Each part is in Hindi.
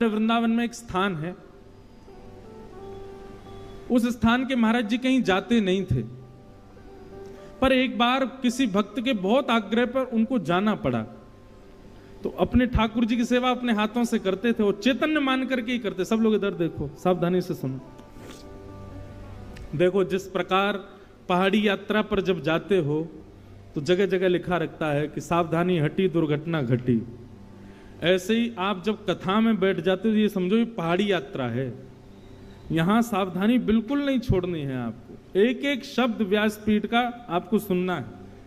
वृंदावन में एक स्थान है, उस स्थान के महाराज जी कहीं जाते नहीं थे, पर एक बार किसी भक्त के बहुत आग्रह पर उनको जाना पड़ा। तो अपने ठाकुर जी की सेवा अपने हाथों से करते थे और चैतन्य मान करके ही करते। सब लोग इधर देखो, सावधानी से सुनो। देखो, जिस प्रकार पहाड़ी यात्रा पर जब जाते हो तो जगह जगह लिखा रखता है कि सावधानी हटी दुर्घटना घटी। ऐसे ही आप जब कथा में बैठ जाते हो ये समझो ये पहाड़ी यात्रा है, यहां सावधानी बिल्कुल नहीं छोड़नी है। आपको एक एक शब्द व्यासपीठ का आपको सुनना है।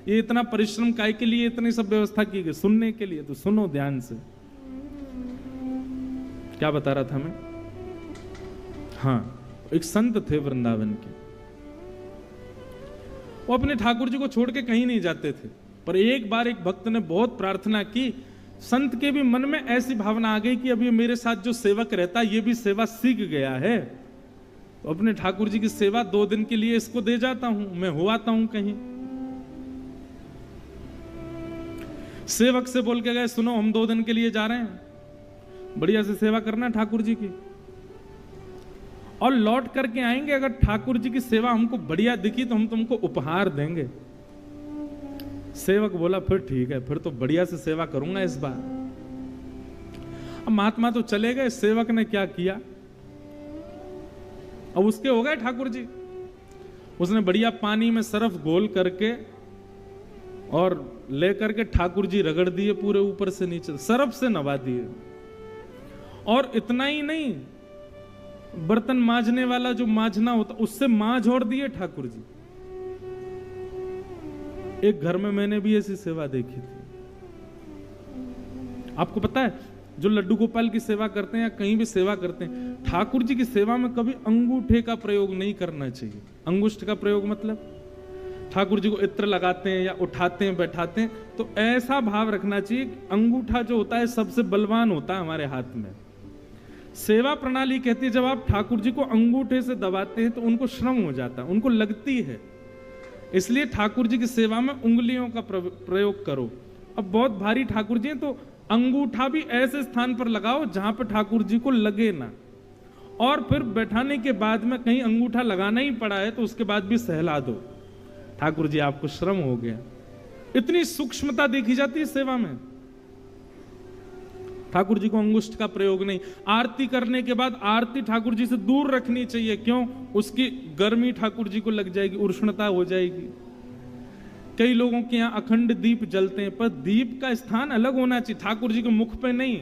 ये इतना परिश्रम काय के लिए, इतनी सब व्यवस्था की गई सुनने के लिए, तो सुनो ध्यान से। क्या बता रहा था मैं? हाँ, एक संत थे वृंदावन के, वो अपने ठाकुर जी को छोड़ के कहीं नहीं जाते थे। पर एक बार एक भक्त ने बहुत प्रार्थना की, संत के भी मन में ऐसी भावना आ गई कि अब ये मेरे साथ जो सेवक रहता है ये भी सेवा सीख गया है, तो अपने ठाकुर जी की सेवा 2 दिन के लिए इसको दे जाता हूं, मैं हो आता हूं कहीं। सेवक से बोल के गए, सुनो हम 2 दिन के लिए जा रहे हैं, बढ़िया से सेवा करना ठाकुर जी की, और लौट करके आएंगे। अगर ठाकुर जी की सेवा हमको बढ़िया दिखी तो हम तुमको उपहार देंगे। सेवक बोला फिर ठीक है, फिर तो बढ़िया से सेवा करूंगा इस बार। अब महात्मा तो चले गए, सेवक ने क्या किया, अब उसके हो गए ठाकुर जी। उसने बढ़िया पानी में सरफ घोल करके और लेकर के ठाकुर जी रगड़ दिए पूरे ऊपर से नीचे, सरफ से नवा दिए। और इतना ही नहीं, बर्तन मांजने वाला जो मांजना होता उससे मांझ और दिए ठाकुर जी। एक घर में मैंने भी ऐसी सेवा देखी थी। आपको पता है, जो लड्डू गोपाल की सेवा करते हैं या कहीं भी सेवा करते हैं, ठाकुर जी की सेवा में कभी अंगूठे का प्रयोग नहीं करना चाहिए। अंगुष्ठ का प्रयोग मतलब ठाकुर जी को इत्र लगाते हैं या उठाते हैं बैठाते हैं, तो ऐसा भाव रखना चाहिए कि अंगूठा जो होता है सबसे बलवान होता है हमारे हाथ में। सेवा प्रणाली कहती है जब आप ठाकुर जी को अंगूठे से दबाते हैं तो उनको श्रम हो जाता है, उनको लगती है। इसलिए ठाकुर जी की सेवा में उंगलियों का प्रयोग करो। अब बहुत भारी ठाकुर जी हैं तो अंगूठा भी ऐसे स्थान पर लगाओ जहां पर ठाकुर जी को लगे ना, और फिर बैठाने के बाद में कहीं अंगूठा लगाना ही पड़ा है तो उसके बाद भी सहला दो, ठाकुर जी आपको श्रम हो गया। इतनी सूक्ष्मता देखी जाती है सेवा में। ठाकुर जी को अंगुष्ठ का प्रयोग नहीं। आरती करने के बाद आरती ठाकुर जी से दूर रखनी चाहिए। क्यों? उसकी गर्मी ठाकुर जी को लग जाएगी, उष्णता हो जाएगी। कई लोगों के यहाँ अखंड दीप जलते हैं, पर दीप का स्थान अलग होना चाहिए, ठाकुर जी के मुख पे नहीं।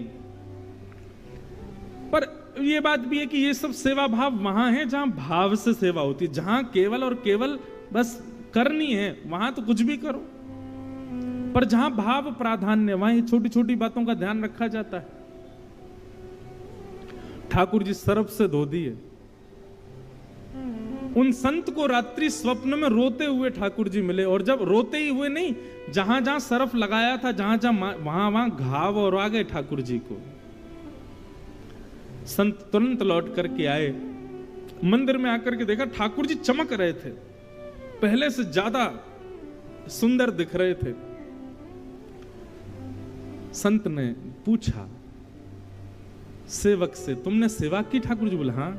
पर यह बात भी है कि ये सब सेवा भाव वहां है जहां भाव से सेवा होती है। जहां केवल और केवल बस करनी है वहां तो कुछ भी करो, पर जहां भाव प्राधान्य वहां छोटी छोटी बातों का ध्यान रखा जाता है। ठाकुर जी सरफ से धो दिए। उन संत को रात्रि स्वप्न में रोते हुए ठाकुर जी मिले, और जब रोते ही हुए नहीं, जहां जहां सरफ लगाया था जहां जहां वहां वहां घाव और आ गए ठाकुर जी को। संत तुरंत लौट करके आए, मंदिर में आकर के देखा ठाकुर जी चमक रहे थे, पहले से ज्यादा सुंदर दिख रहे थे। संत ने पूछा सेवक से, तुमने सेवा की? ठाकुर जी बोले हाँ।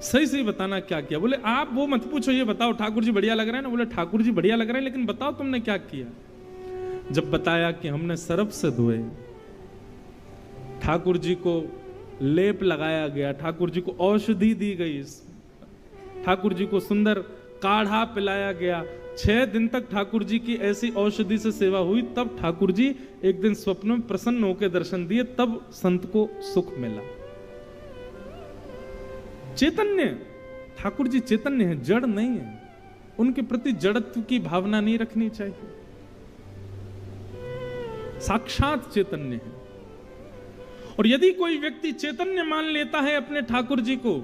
सही सही बताना क्या किया? बोले आप वो मत पूछो, ये बताओ ठाकुर जी बढ़िया लग रहे हैं ना? बोले ठाकुर जी बढ़िया लग रहे हैं, लेकिन बताओ तुमने क्या किया? जब बताया कि हमने सरफ से धोए, ठाकुर जी को लेप लगाया गया, ठाकुर जी को औषधि दी गई, ठाकुर जी को सुंदर काढ़ा पिलाया गया, 6 दिन तक ठाकुर जी की ऐसी औषधि से सेवा हुई, तब ठाकुर जी एक दिन स्वप्न में प्रसन्न होकर दर्शन दिए, तब संत को सुख मिला। चैतन्य ठाकुर जी चैतन्य है, जड़ नहीं है। उनके प्रति जड़त्व की भावना नहीं रखनी चाहिए, साक्षात चैतन्य है। और यदि कोई व्यक्ति चैतन्य मान लेता है अपने ठाकुर जी को,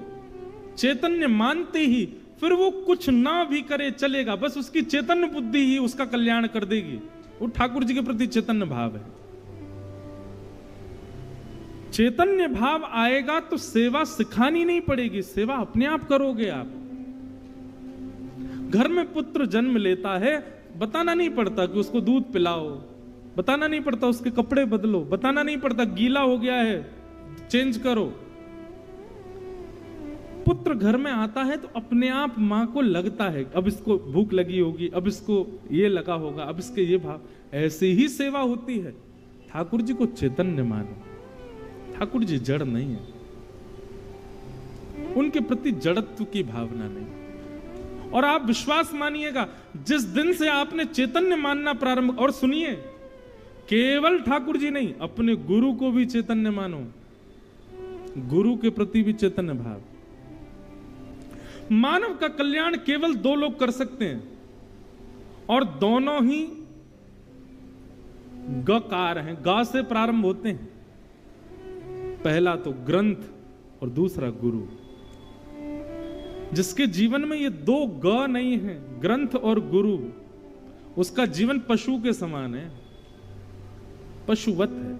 चैतन्य मानते ही फिर वो कुछ ना भी करे चलेगा, बस उसकी चैतन्य बुद्धि ही उसका कल्याण कर देगी। वो ठाकुर जी के प्रति चैतन्य भाव है। चैतन्य भाव आएगा तो सेवा सिखानी नहीं पड़ेगी, सेवा अपने आप करोगे आप। घर में पुत्र जन्म लेता है, बताना नहीं पड़ता कि उसको दूध पिलाओ, बताना नहीं पड़ता उसके कपड़े बदलो, बताना नहीं पड़ता गीला हो गया है चेंज करो। पुत्र घर में आता है तो अपने आप मां को लगता है अब इसको भूख लगी होगी, अब इसको ये लगा होगा, अब इसके ये भाव, ऐसी ही सेवा होती है। ठाकुर जी को चैतन्य मानो, ठाकुर जी जड़ नहीं है, उनके प्रति जड़त्व की भावना नहीं। और आप विश्वास मानिएगा, जिस दिन से आपने चैतन्य मानना प्रारंभ, और सुनिए, केवल ठाकुर जी नहीं, अपने गुरु को भी चैतन्य मानो, गुरु के प्रति भी चैतन्य भाव। मानव का कल्याण केवल दो लोग कर सकते हैं, और दोनों ही गकार हैं, गा से प्रारंभ होते हैं। पहला तो ग्रंथ और दूसरा गुरु। जिसके जीवन में ये दो ग नहीं है, ग्रंथ और गुरु, उसका जीवन पशु के समान है, पशुवत है।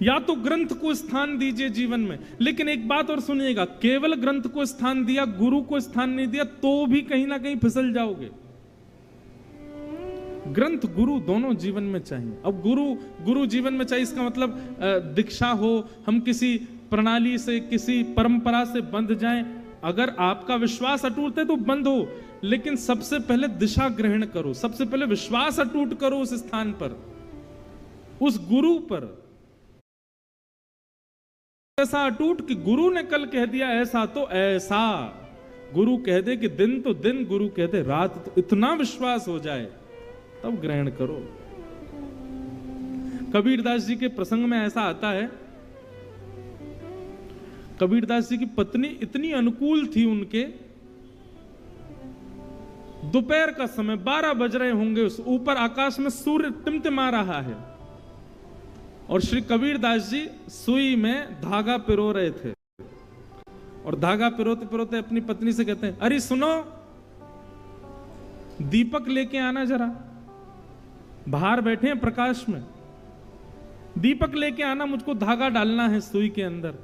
या तो ग्रंथ को स्थान दीजिए जीवन में, लेकिन एक बात और सुनिएगा, केवल ग्रंथ को स्थान दिया, गुरु को स्थान नहीं दिया, तो भी कहीं ना कहीं फिसल जाओगे। ग्रंथ गुरु दोनों जीवन में चाहिए। अब गुरु जीवन में चाहिए, इसका मतलब दीक्षा हो, हम किसी प्रणाली से, किसी परंपरा से बंध जाएं। अगर आपका विश्वास अटूट है तो बंद हो, लेकिन सबसे पहले दिशा ग्रहण करो, सबसे पहले विश्वास अटूट करो उस स्थान पर, उस गुरु पर। ऐसा अटूट कि गुरु ने कल कह दिया ऐसा तो ऐसा, गुरु कह दे कि दिन तो दिन, गुरु कह दे रात तो, इतना विश्वास हो जाए तब ग्रहण करो। कबीरदास जी के प्रसंग में ऐसा आता है, कबीरदास जी की पत्नी इतनी अनुकूल थी उनके, दोपहर का समय 12 बज रहे होंगे, उस ऊपर आकाश में सूर्य टिमटिमा रहा है, और श्री कबीरदास जी सुई में धागा पिरो रहे थे, और धागा पिरोते पिरोते अपनी पत्नी से कहते हैं, अरे सुनो, दीपक लेके आना जरा, बाहर बैठे हैं प्रकाश में, दीपक लेके आना, मुझको धागा डालना है सुई के अंदर।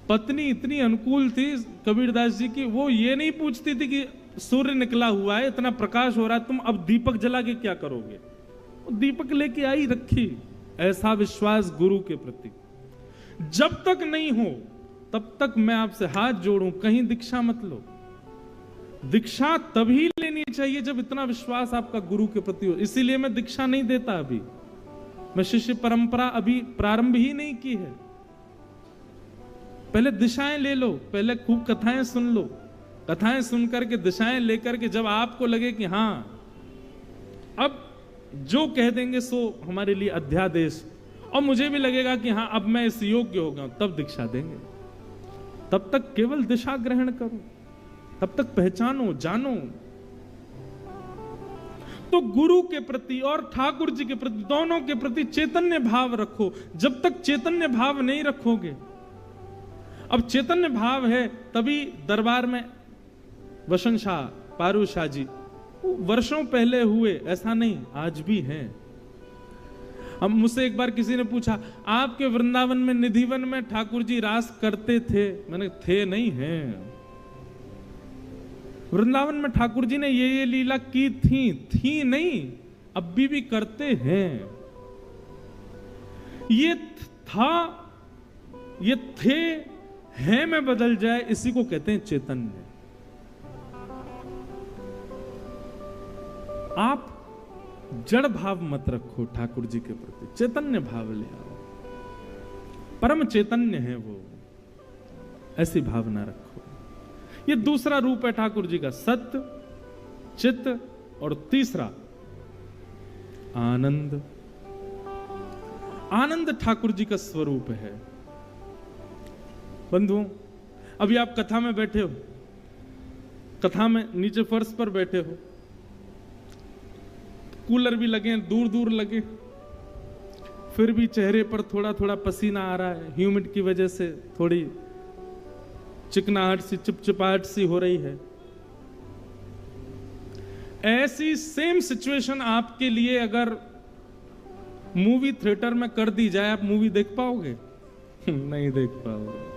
पत्नी इतनी अनुकूल थी कबीरदास जी की, वो ये नहीं पूछती थी कि सूर्य निकला हुआ है, इतना प्रकाश हो रहा है, तुम अब दीपक जला के क्या करोगे, वो दीपक लेके आई रखी। ऐसा विश्वास गुरु के प्रति जब तक नहीं हो तब तक मैं आपसे हाथ जोड़ूं, कहीं दीक्षा मत लो। दीक्षा तभी लेनी चाहिए जब इतना विश्वास आपका गुरु के प्रति हो। इसीलिए मैं दीक्षा नहीं देता, अभी मैं शिष्य परंपरा अभी प्रारंभ ही नहीं की है। पहले दिशाएं ले लो, पहले खूब कथाएं सुन लो, कथाएं सुन करके दिशाएं लेकर के जब आपको लगे कि हां अब जो कह देंगे सो हमारे लिए अध्यादेश, और मुझे भी लगेगा कि हाँ अब मैं इस योग्य हो गया, तब दीक्षा देंगे। तब तक केवल दिशा ग्रहण करो, तब तक पहचानो, जानो। तो गुरु के प्रति और ठाकुर जी के प्रति, दोनों के प्रति चैतन्य भाव रखो। जब तक चैतन्य भाव नहीं रखोगे, अब चैतन्य भाव है तभी दरबार में वसंत शाह, पारू शाह जी वर्षों पहले हुए, ऐसा नहीं, आज भी हैं। अब मुझसे एक बार किसी ने पूछा, आपके वृंदावन में निधिवन में ठाकुर जी रास करते थे? मैंने थे नहीं, हैं। वृंदावन में ठाकुर जी ने ये लीला की थी नहीं, अब भी करते हैं। ये था, ये थे, हैं में बदल जाए, इसी को कहते हैं चैतन्य। आप जड़ भाव मत रखो ठाकुर जी के प्रति, चैतन्य भाव ले आओ। परम चैतन्य है वो, ऐसी भावना रखो। ये दूसरा रूप है ठाकुर जी का, सत्य, चित्त, और तीसरा आनंद। आनंद ठाकुर जी का स्वरूप है। बंधुओं, अभी आप कथा में बैठे हो, कथा में नीचे फर्श पर बैठे हो, कूलर भी लगे, दूर दूर लगे, फिर भी चेहरे पर थोड़ा थोड़ा पसीना आ रहा है, ह्यूमिड की वजह से थोड़ी चिकनाहट सी, चिपचिपाहट सी हो रही है। ऐसी सेम सिचुएशन आपके लिए अगर मूवी थिएटर में कर दी जाए, आप मूवी देख पाओगे? नहीं देख पाओगे।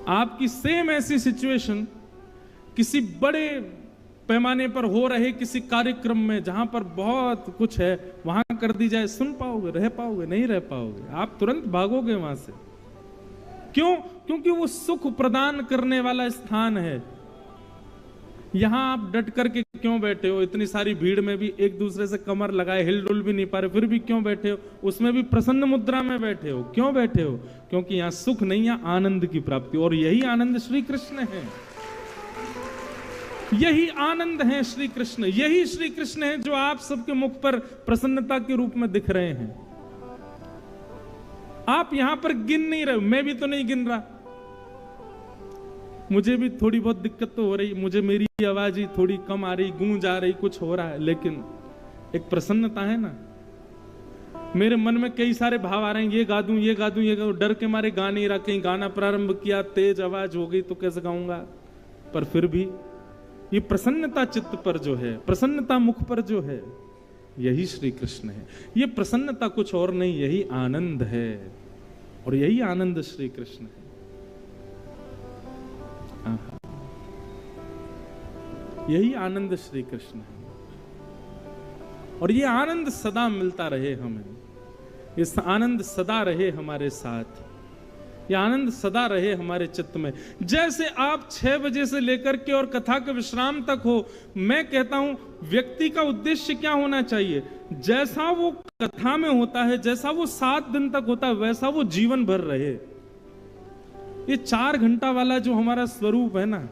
आपकी सेम ऐसी सिचुएशन किसी बड़े पैमाने पर हो रहे किसी कार्यक्रम में, जहां पर बहुत कुछ है, वहां कर दी जाए, सुन पाओगे, रह पाओगे? नहीं रह पाओगे, आप तुरंत भागोगे वहां से। क्यों? क्योंकि वो सुख प्रदान करने वाला स्थान है। यहां आप डट करके क्यों बैठे हो? इतनी सारी भीड़ में भी एक दूसरे से कमर लगाए हिल डुल भी नहीं पा रहे, फिर भी क्यों बैठे हो? उसमें भी प्रसन्न मुद्रा में बैठे हो, क्यों बैठे हो? क्योंकि यहां सुख नहीं, यहां आनंद की प्राप्ति, और यही आनंद श्री कृष्ण है। यही आनंद है श्री कृष्ण, यही श्री कृष्ण है जो आप सबके मुख पर प्रसन्नता के रूप में दिख रहे हैं। आप यहां पर गिन नहीं रहे, मैं भी तो नहीं गिन रहा, मुझे भी थोड़ी बहुत दिक्कत तो हो रही, मुझे मेरी आवाज ही थोड़ी कम आ रही, गूंज आ रही, कुछ हो रहा है, लेकिन एक प्रसन्नता है ना। मेरे मन में कई सारे भाव आ रहे हैं, ये गा दूं, ये गा दूं, ये गा दूं, डर के मारे गा नहीं रहा। कहीं गाना प्रारंभ किया, तेज आवाज हो गई तो कैसे गाऊंगा? पर फिर भी ये प्रसन्नता चित्त पर जो है, प्रसन्नता मुख पर जो है, यही श्री कृष्ण है। ये प्रसन्नता कुछ और नहीं, यही आनंद है, और यही आनंद श्री कृष्ण है। यही आनंद श्री कृष्ण है, और ये आनंद सदा मिलता रहे हमें, ये आनंद सदा रहे हमारे साथ, ये आनंद सदा रहे हमारे चित्त में। जैसे आप 6 बजे से लेकर के और कथा के विश्राम तक हो, मैं कहता हूं व्यक्ति का उद्देश्य क्या होना चाहिए? जैसा वो कथा में होता है, जैसा वो 7 दिन तक होता है, वैसा वो जीवन भर रहे। ये 4 घंटा वाला जो हमारा स्वरूप है ना,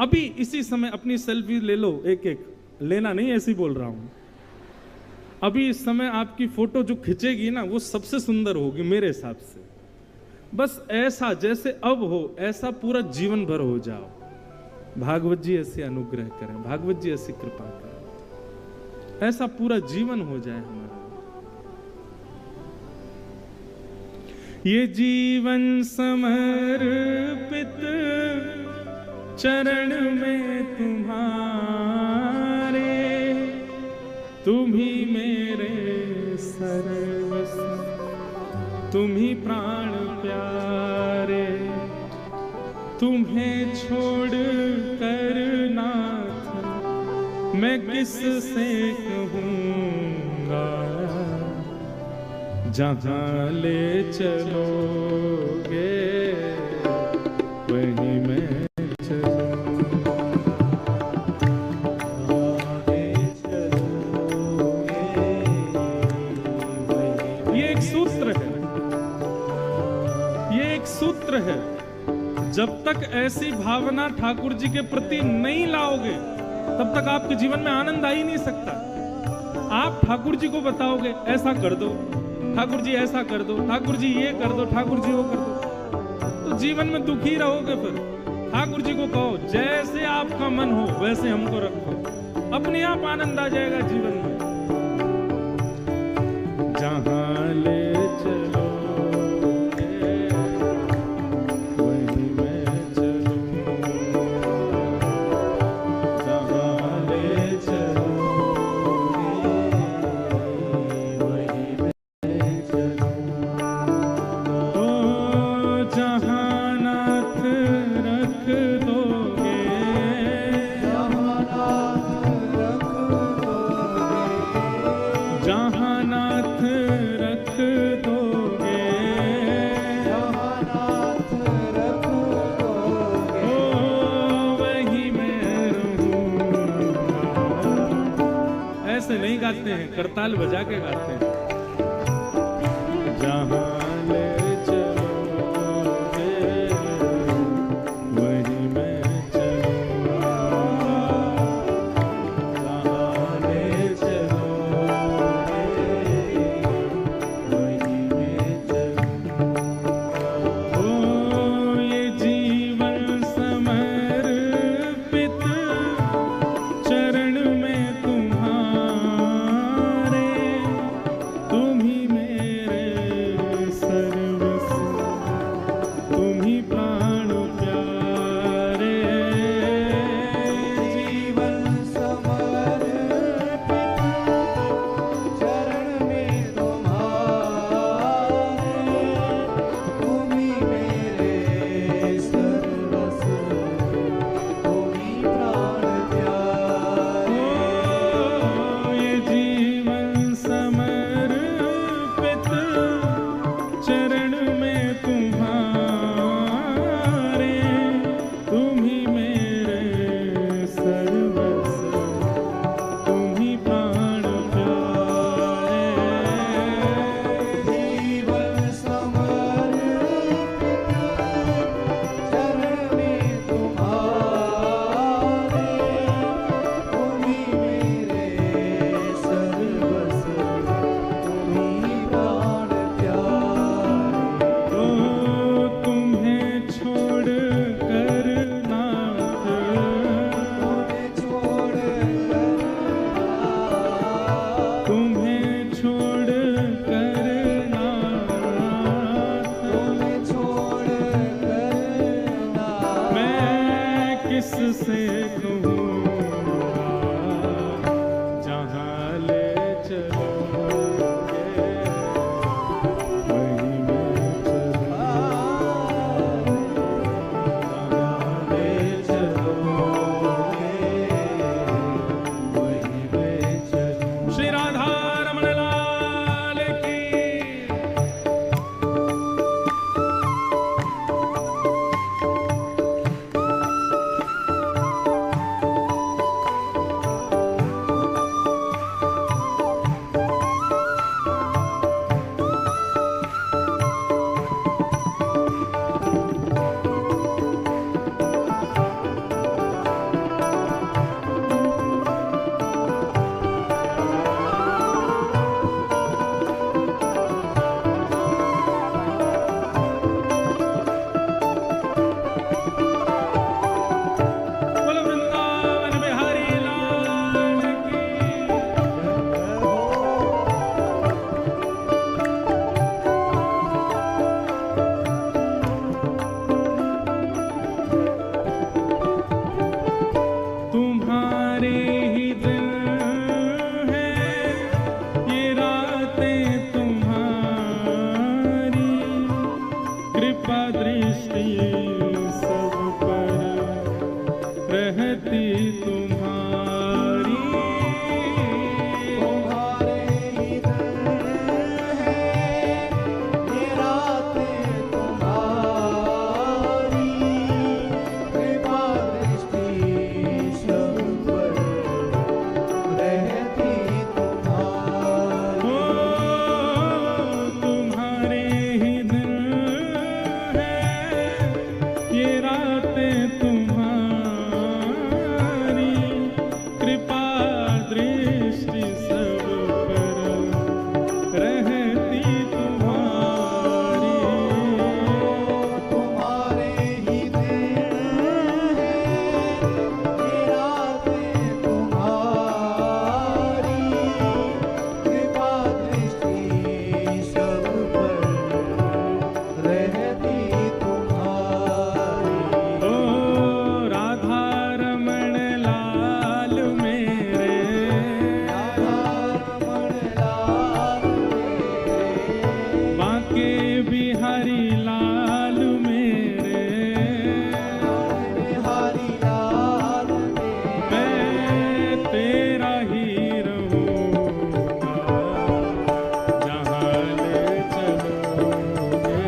अभी इसी समय अपनी सेल्फी ले लो, एक एक लेना नहीं, ऐसे ही बोल रहा हूं। अभी इस समय आपकी फोटो जो खिंचेगी ना, वो सबसे सुंदर होगी मेरे हिसाब से। बस ऐसा जैसे अब हो, ऐसा पूरा जीवन भर हो जाओ। भागवत जी ऐसे अनुग्रह करें, भागवत जी ऐसी कृपा करें, ऐसा पूरा जीवन हो जाए हमारा। ये जीवन समर्पित चरण में तुम्हारे, तुम ही मेरे सर्वस्व, तुम ही प्राण प्यारे, तुम्हें छोड़ कर नाथ मैं किससे कहूँगा, जहाँ ले चलोगे वहीं मैं है। जब तक ऐसी भावना ठाकुर जी के प्रति नहीं लाओगे, तब तक आपके जीवन में आनंद आ ही नहीं सकता। आप ठाकुर जी को बताओगे ऐसा कर दो, ठाकुर जी ऐसा कर दो, ठाकुर जी ये कर दो, ठाकुर जी वो कर दो, तो जीवन में दुखी रहोगे। फिर ठाकुर जी को कहो जैसे आपका मन हो वैसे हमको रखो, अपने आप आनंद आ जाएगा जीवन में। जहां ले चलो गाते हैं, करताल बजा के गाते हैं। जहां ले चलोगे वहीं मैं चलूंगा, जहां ले चलोगे वहीं मैं चलूंगा। ओ ये जीवन समर्पित चरण में तुम्हारे, तुम ही मेरे कृपा दृष्टि सब पर रहती तुम्हारी। तुम्हारे ही दर है ये रातें तुम्हारी, कृपा दृष्टि सब पर रहती तुम्हारी। ओ तुम्हारे ही दिन है ये रातें तुम्हारी, कृपा दृष्टि सब पर रहती तुम्हारी। तुम्हारे ही दिन है ये रातें तुम्हारी, कृपा दृष्टि सब पर रहती तुम्हारी। ओ राधा रमण लाल मेरे, राधा रमण लाल मेरे, बांके बिहारी लाल मेरे, बिहारी लाल मेरे, मैं तेरा ही रहूंगा जहाँ ले चलोगे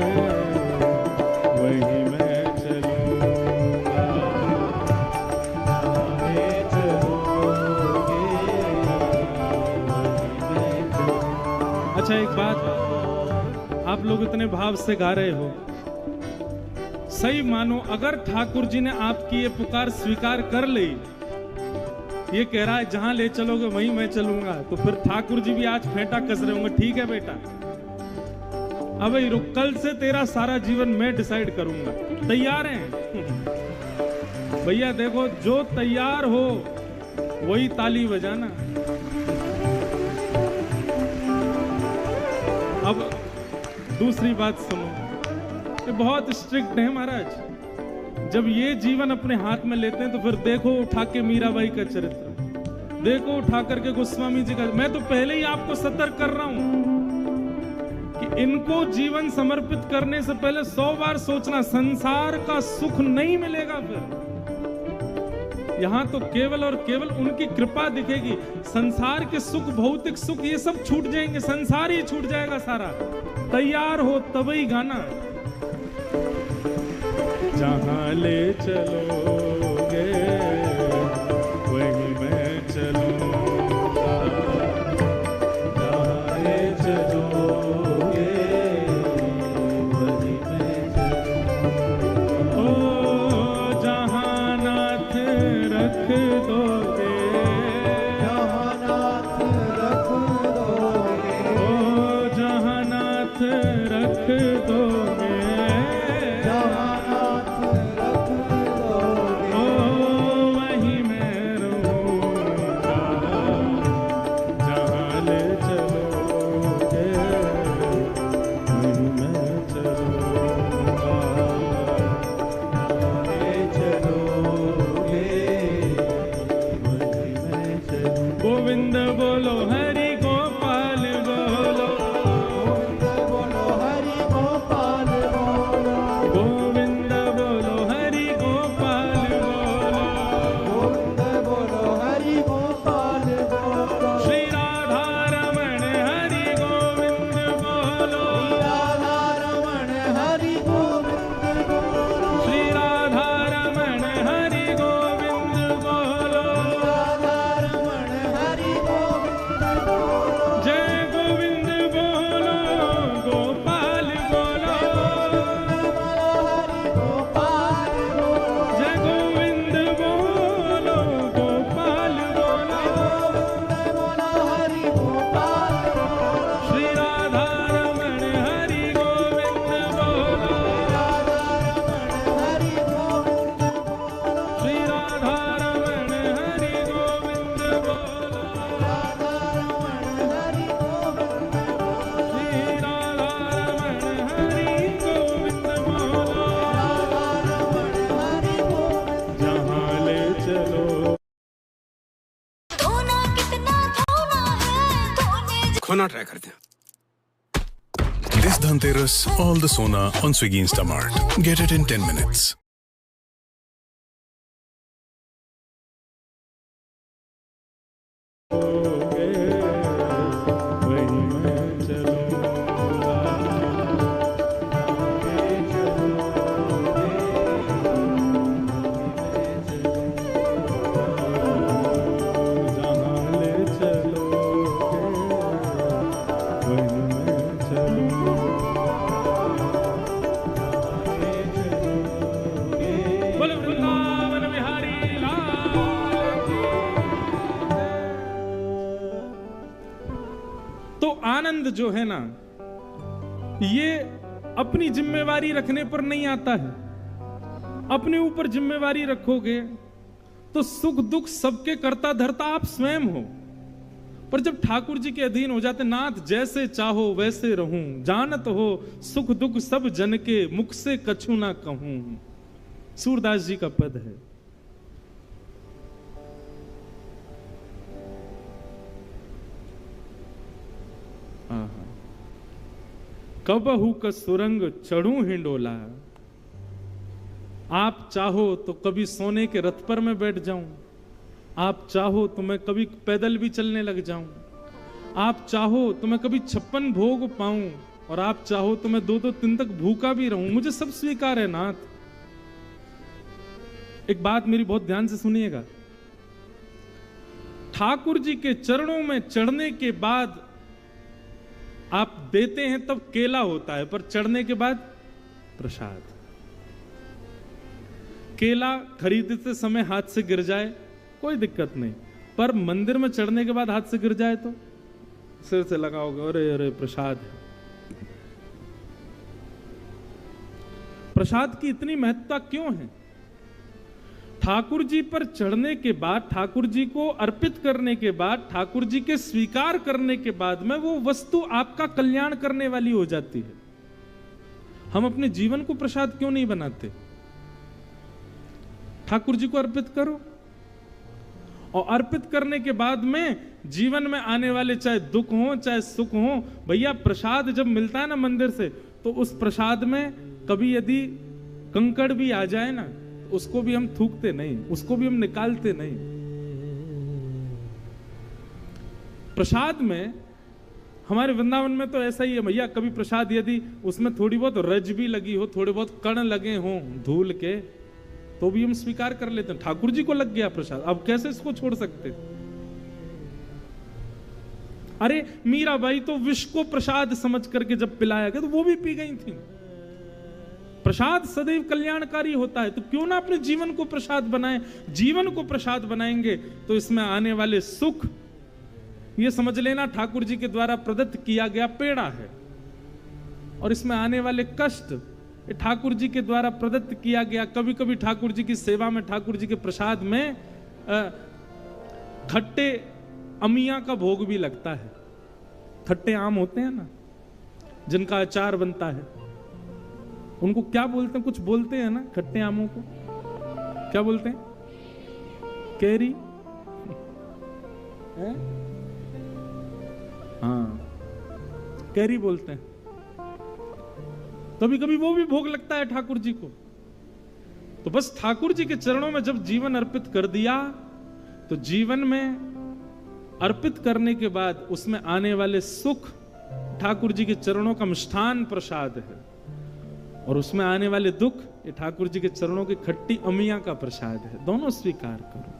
वहीं मैं चलूंगा। ले चलोगे अच्छा एक बात, आप लोग इतने भाव से गा रहे हो, सही मानो अगर ठाकुर जी ने आपकी ये पुकार स्वीकार कर ली, ये कह रहा है जहां ले चलोगे वहीं मैं चलूंगा, तो फिर ठाकुर जी भी आज फेंटा कस रहे होंगे, ठीक है बेटा अब रुक, कल से तेरा सारा जीवन मैं डिसाइड करूंगा। तैयार हैं? भैया देखो, जो तैयार हो वही ताली बजाना। अब दूसरी बात सुनो, ये बहुत स्ट्रिक्ट है महाराज। जब ये जीवन अपने हाथ में लेते हैं तो फिर देखो उठा के मीराबाई का चरित्र, देखो उठा करके गोस्वामी जी का। मैं तो पहले ही आपको सतर्क कर रहा हूं कि इनको जीवन समर्पित करने से पहले 100 बार सोचना, संसार का सुख नहीं मिलेगा। फिर यहां तो केवल और केवल उनकी कृपा दिखेगी। संसार के सुख, भौतिक सुख, ये सब छूट जाएंगे, संसार ही छूट जाएगा सारा। तैयार हो तभी गाना। जहां ले चलोगे वहीं मैं चलूंगा, जहां ले चलोगे वहीं मैं चलूंगा। ओ जहां नाथ रख दोगे, जहाँ नाथ रख दोगे, ओ जहां नाथ रख दोगे, जहाँ नाथ रख दोगे, ओ वहीं मैं रहूंगा, जहां ले चलोगे वहीं मैं चलूंगा। ले चलोगे वहीं मैं चलूंगा। गोविंद बोलो हरि गोपाल बोलो, गोविंद बोलो हरि गोपाल बोलो, गोविंद बोलो हरि गोपाल बोलो। गोविंद बोलो हरि गोपाल बोलो, श्री राधा रमण हरि गोविंद बोलो, राधा रमण हरि गोविंद बोलो, श्री राधा रमण हरि गोविंद बोलो। राधा रमण हरि गोविंद बोलो, जय गोविंद बोलो गोपाल बोलो, हरि गोपाल बोलो, जय गोविंद बोलो गोपाल बोलो। बोलो हरि गोपाल बोलो, श्री राधा रमण हरि गोविंद बोलो, राधा रमण हरि गोविंद बोलो, श्री राधा रमण हरि गोविंद बोलो, राधा रमण हरि गोविंद बोलो, श्री राधा रमण हरि गोविंद बोलो। राधा रमण हरि गोविंद। जहाँ ले चलो। धोना कितना धोना है, धोने खोना ट्राई करते हैं। This Dhanteras, all the Sona on Swiggy Instamart. Get it in 10 minutes. तो आनंद जो है ना, ये अपनी जिम्मेवारी रखने पर नहीं आता है। अपने ऊपर जिम्मेवारी रखोगे तो सुख दुख सबके करता धरता आप स्वयं हो। पर जब ठाकुर जी के अधीन हो जाते, नाथ जैसे चाहो वैसे रहूं, जानत हो सुख दुख सब जन के, मुख से कछु ना कहूं। सूरदास जी का पद है। कबहू का सुरंग चढ़ूं हिंडोला, आप चाहो तो कभी सोने के रथ पर मैं बैठ जाऊं, आप चाहो तो मैं कभी पैदल भी चलने लग जाऊं, आप चाहो तो मैं कभी 56 भोग पाऊं, और आप चाहो तो मैं 2-2 दिन तक भूखा भी रहूं, मुझे सब स्वीकार है नाथ। एक बात मेरी बहुत ध्यान से सुनिएगा, ठाकुर जी के चरणों में चढ़ने के बाद आप देते हैं तब केला होता है, पर चढ़ने के बाद प्रसाद। केला खरीदते समय हाथ से गिर जाए कोई दिक्कत नहीं, पर मंदिर में चढ़ने के बाद हाथ से गिर जाए तो सिर से लगाओगे, अरे अरे प्रसाद है। प्रसाद की इतनी महत्ता क्यों है? ठाकुर जी पर चढ़ने के बाद, ठाकुर जी को अर्पित करने के बाद, ठाकुर जी के स्वीकार करने के बाद में वो वस्तु आपका कल्याण करने वाली हो जाती है। हम अपने जीवन को प्रसाद क्यों नहीं बनाते? ठाकुर जी को अर्पित करो, और अर्पित करने के बाद में जीवन में आने वाले चाहे दुख हो चाहे सुख हो, भैया प्रसाद जब मिलता है ना मंदिर से, तो उस प्रसाद में कभी यदि कंकड़ भी आ जाए ना, उसको भी हम थूकते नहीं, उसको भी हम निकालते नहीं। प्रसाद में, हमारे वृंदावन में तो ऐसा ही है भैया, कभी प्रसाद यदि उसमें थोड़ी बहुत रज भी लगी हो, थोड़े बहुत कण लगे हों धूल के, तो भी हम स्वीकार कर लेते हैं। ठाकुर जी को लग गया प्रसाद, अब कैसे इसको छोड़ सकते? अरे मीराबाई तो विष को प्रसाद समझ करके जब पिलाया गया तो वो भी पी गई थी। प्रसाद सदैव कल्याणकारी होता है, तो क्यों ना अपने जीवन को प्रसाद बनाएं। जीवन को प्रसाद बनाएंगे तो इसमें आने वाले सुख, ये समझ लेना ठाकुर जी के द्वारा प्रदत्त किया गया पेड़ा है, और इसमें आने वाले कष्ट ठाकुर जी के द्वारा प्रदत्त किया गया। कभी कभी ठाकुर जी की सेवा में, ठाकुर जी के प्रसाद में खट्टे अमिया का भोग भी लगता है। खट्टे आम होते हैं ना, जिनका अचार बनता है, उनको क्या बोलते हैं? कुछ बोलते हैं ना खट्टे आमों को, क्या बोलते हैं? कैरी है? हाँ, कैरी बोलते हैं। कभी कभी वो भी भोग लगता है ठाकुर जी को। तो बस ठाकुर जी के चरणों में जब जीवन अर्पित कर दिया, तो जीवन में अर्पित करने के बाद उसमें आने वाले सुख ठाकुर जी के चरणों का मिष्ठान प्रसाद है, और उसमें आने वाले दुख ये ठाकुर जी के चरणों की खट्टी अमिया का प्रसाद है। दोनों स्वीकार करो।